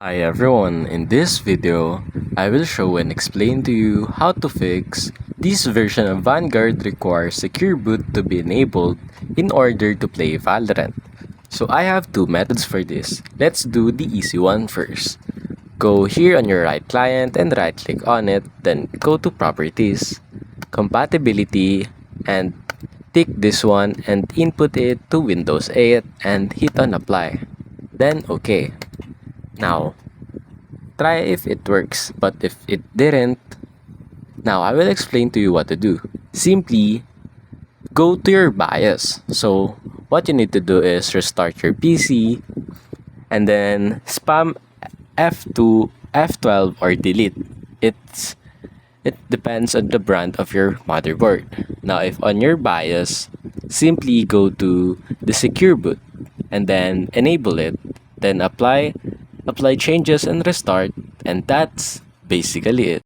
Hi everyone, in this video, I will show and explain to you how to fix this version of Vanguard requires secure boot to be enabled in order to play Valorant. So I have two methods for this. Let's do the easy one first. Go here on your right client and right click on it, then go to properties, compatibility, and tick this one and input it to Windows 8 and hit on apply. Then okay. Now, try if it works, but if it didn't, now I will explain to you what to do. Simply go to your BIOS. So what you need to do is restart your PC and then spam F2, F12 or delete. It depends on the brand of your motherboard. Now if on your BIOS, simply go to the secure boot and then enable it, then apply changes and restart, and that's basically it.